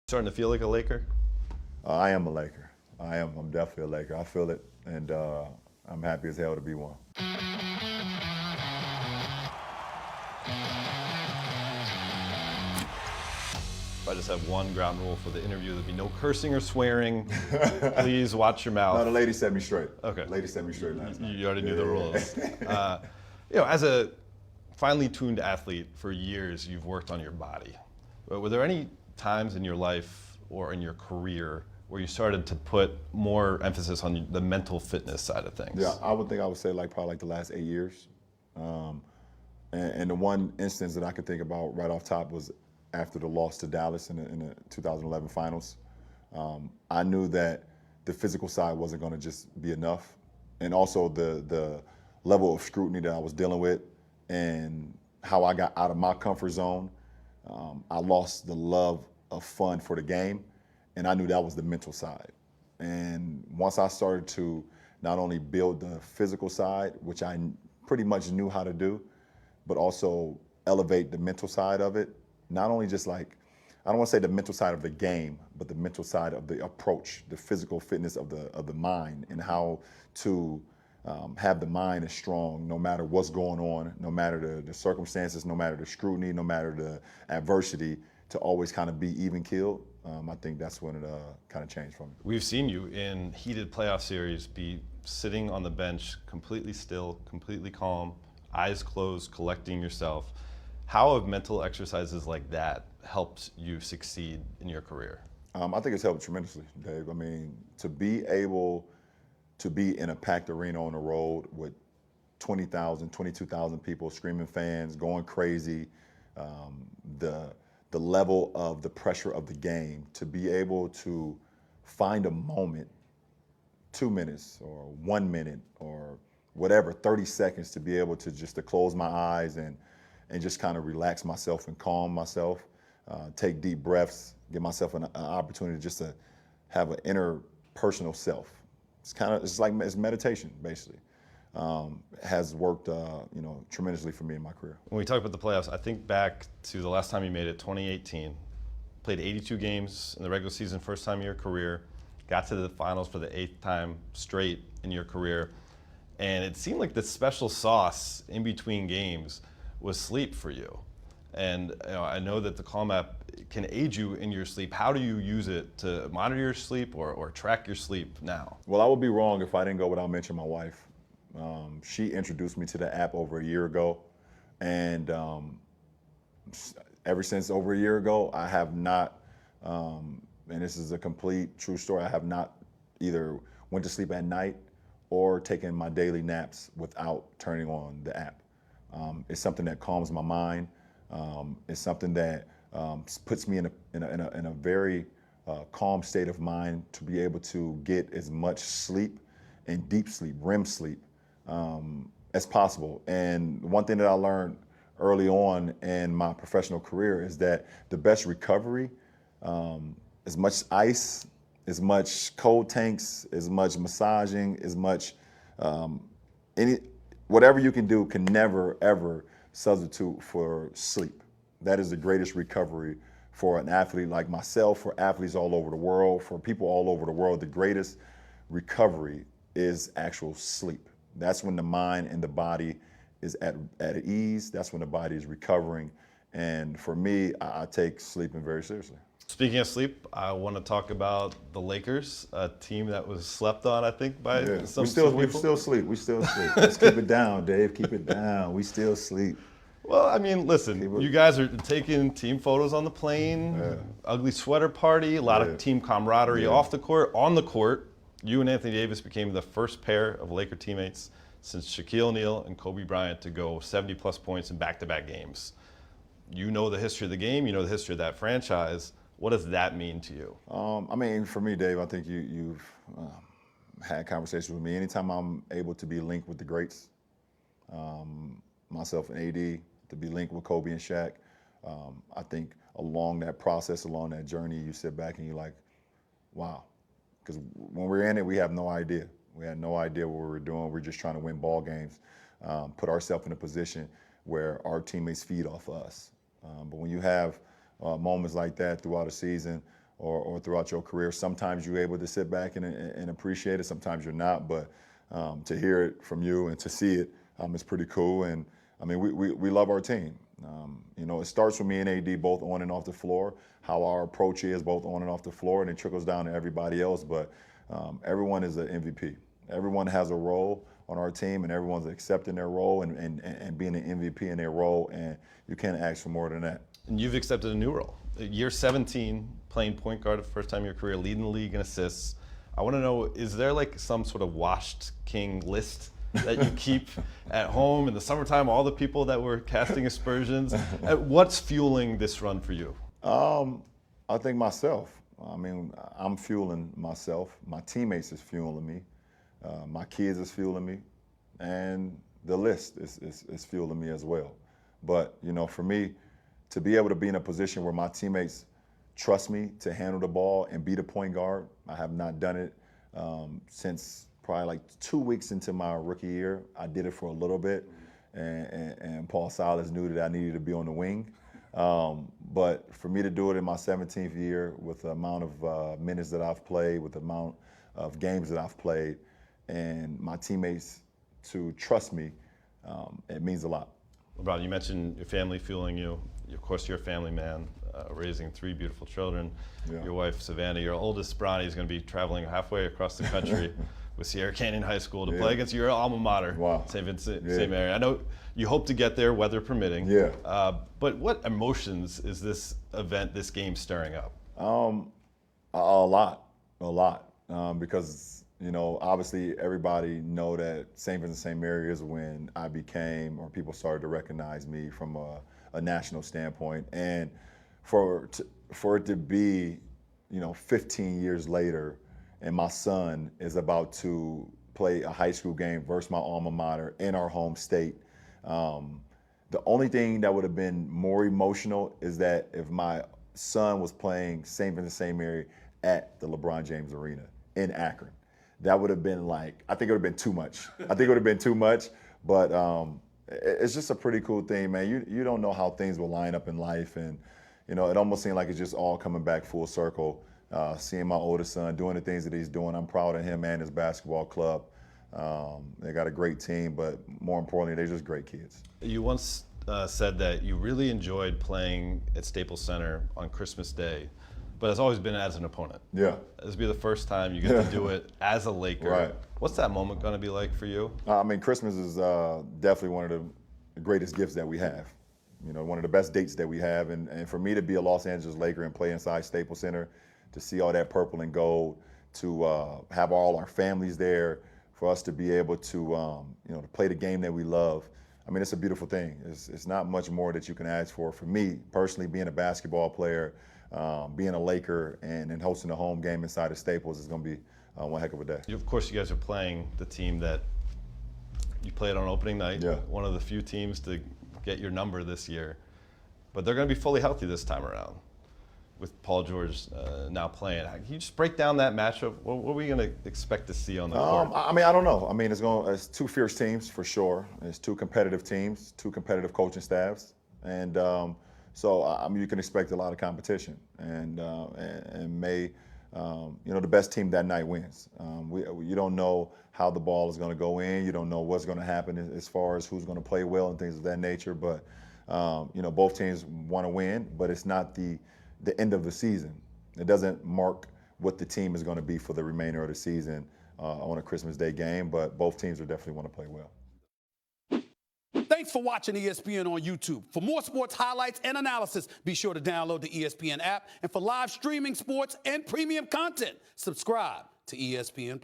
Starting to feel like a Laker? I am a Laker. I'm definitely a Laker. I feel it, and I'm happy as hell to be one. If I just have one ground rule for the interview, there'd be no cursing or swearing. Please watch your mouth. No, the lady set me straight. Okay. The lady set me straight last night. You already knew the rules. As a finely tuned athlete for years, you've worked on your body. Were there any times in your life or in your career where you started to put more emphasis on the mental fitness side of things? Yeah, I would say probably the last 8 years. And the one instance that I could think about right off top was after the loss to Dallas in the 2011 finals. I knew that the physical side wasn't going to just be enough, and also the level of scrutiny that I was dealing with and how I got out of my comfort zone. I lost the love of fun for the game, and I knew that was the mental side. And once I started to not only build the physical side, which I pretty much knew how to do, but also elevate the mental side of it, not only just I don't want to say the mental side of the game, but the mental side of the approach, the physical fitness of the mind, and how to have the mind as strong no matter what's going on, no matter the circumstances, no matter the scrutiny, no matter the adversity, to always kind of be even keeled. I think that's when it kind of changed for me. We've seen you in heated playoff series be sitting on the bench, completely still, completely calm, eyes closed, collecting yourself. How have mental exercises like that helped you succeed in your career? I think it's helped tremendously, Dave. I mean, to be able to be in a packed arena on the road with 20,000, 22,000 people, screaming fans, going crazy, the level of the pressure of the game, to be able to find a moment, 2 minutes or 1 minute or whatever, 30 seconds, to be able to just to close my eyes and just kind of relax myself and calm myself, take deep breaths, give myself an opportunity just to have an inner personal self. It's meditation, basically. Has worked tremendously for me in my career. When we talk about the playoffs, I think back to the last time you made it, 2018. Played 82 games in the regular season, first time in your career. Got to the finals for the 8th time straight in your career. And it seemed like the special sauce in between games was sleep for you. And I know that the Calm app can aid you in your sleep. How do you use it to monitor your sleep or track your sleep now? Well, I would be wrong if I didn't go without mentioning my wife. She introduced me to the app over a year ago, and ever since over a year ago, I have not, and this is a complete true story, I have not either went to sleep at night or taken my daily naps without turning on the app. It's something that calms my mind. It's something that puts me in a very calm state of mind to be able to get as much sleep and deep sleep, REM sleep, as possible. And one thing that I learned early on in my professional career is that the best recovery, as much ice, as much cold tanks, as much massaging, as much whatever you can do can never ever substitute for sleep. That is the greatest recovery for an athlete like myself, for athletes all over the world, for people all over the world. The greatest recovery is actual sleep. That's when the mind and the body is at ease. That's when the body is recovering. And for me, I take sleeping very seriously. Speaking of sleep, I want to talk about the Lakers, a team that was slept on, I think, by some people. We still sleep. We still sleep. Let's keep it down, Dave. Keep it down. We still sleep. Well, I mean, listen, you guys are taking team photos on the plane, ugly sweater party, a lot of team camaraderie off the court. On the court, you and Anthony Davis became the first pair of Laker teammates since Shaquille O'Neal and Kobe Bryant to go 70-plus points in back-to-back games. You know the history of the game. You know the history of that franchise. What does that mean to you? I mean, for me, Dave, I think you've had conversations with me. Anytime I'm able to be linked with the greats, myself and AD, to be linked with Kobe and Shaq, I think along that process, along that journey, you sit back and you're like, wow. Because when we're in it, we have no idea. We had no idea what we were doing. We're just trying to win ball games, put ourselves in a position where our teammates feed off us. But when you have moments like that throughout a season, or throughout your career. Sometimes you're able to sit back and appreciate it. Sometimes you're not. But to hear it from you and to see it is pretty cool. And I mean, we love our team. You know, it starts with me and AD both on and off the floor, how our approach is both on and off the floor, and it trickles down to everybody else. But everyone is an MVP. Everyone has a role on our team, and everyone's accepting their role and being an MVP in their role, and you can't ask for more than that. And you've accepted a new role. Year 17, playing point guard for the first time in your career, leading the league in assists. I want to know, is there like some sort of washed king list that you keep at home in the summertime, all the people that were casting aspersions? What's fueling this run for you? I think myself. I mean, I'm fueling myself. My teammates is fueling me. My kids is fueling me. And the list is fueling me as well. But, you know, for me, to be able to be in a position where my teammates trust me to handle the ball and be the point guard, I have not done it since probably like 2 weeks into my rookie year. I did it for a little bit, and Paul Silas knew that I needed to be on the wing. But for me to do it in my 17th year with the amount of minutes that I've played, with the amount of games that I've played, and my teammates to trust me, it means a lot. LeBron, you mentioned your family fueling you. Of course, you're a family man, raising 3 beautiful children. Yeah. Your wife, Savannah, your oldest, Bronny, is going to be traveling halfway across the country with Sierra Canyon High School to play against your alma mater, Wow. St. Vincent, St. Mary. I know you hope to get there, weather permitting. Yeah. But what emotions is this event, this game, stirring up? A lot, because, you know, obviously everybody know that St. Vincent St. Mary is when I became, or people started to recognize me from a national standpoint. And for it to be, you know, 15 years later, and my son is about to play a high school game versus my alma mater in our home state. The only thing that would have been more emotional is that if my son was playing St. Vincent St. Mary at the LeBron James Arena in Akron. That would have been like, I think it would have been too much. But it's just a pretty cool thing, man. You don't know how things will line up in life, and you know, it almost seemed like it's just all coming back full circle. Seeing my oldest son doing the things that he's doing, I'm proud of him and his basketball club. They got a great team, but more importantly, they're just great kids. You once said that you really enjoyed playing at Staples Center on Christmas Day, but it's always been as an opponent. Yeah. This will be the first time you get to do it as a Laker. Right. What's that moment going to be like for you? I mean, Christmas is definitely one of the greatest gifts that we have. You know, one of the best dates that we have. And for me to be a Los Angeles Laker and play inside Staples Center, to see all that purple and gold, to have all our families there, for us to be able to, you know, to play the game that we love. I mean, it's a beautiful thing. It's not much more that you can ask for. For me, personally, being a basketball player, being a Laker, and hosting a home game inside of Staples is going to be one heck of a day. Of course, you guys are playing the team that you played on opening night, one of the few teams to get your number this year. But they're going to be fully healthy this time around, with Paul George now playing. Can you just break down that matchup? What are we going to expect to see on the court? I mean, I don't know. I mean, it's 2 fierce teams for sure. It's 2 competitive teams, 2 competitive coaching staffs, and so I mean, you can expect a lot of competition. And may you know, the best team that night wins. You don't know how the ball is going to go in. You don't know what's going to happen as far as who's going to play well and things of that nature. But you know, both teams want to win, but it's not the end of the season. It doesn't mark what the team is going to be for the remainder of the season on a Christmas Day game, but both teams will definitely want to play well. Thanks for watching ESPN on YouTube. For more sports highlights and analysis, be sure to download the ESPN app. And for live streaming sports and premium content, subscribe to ESPN+.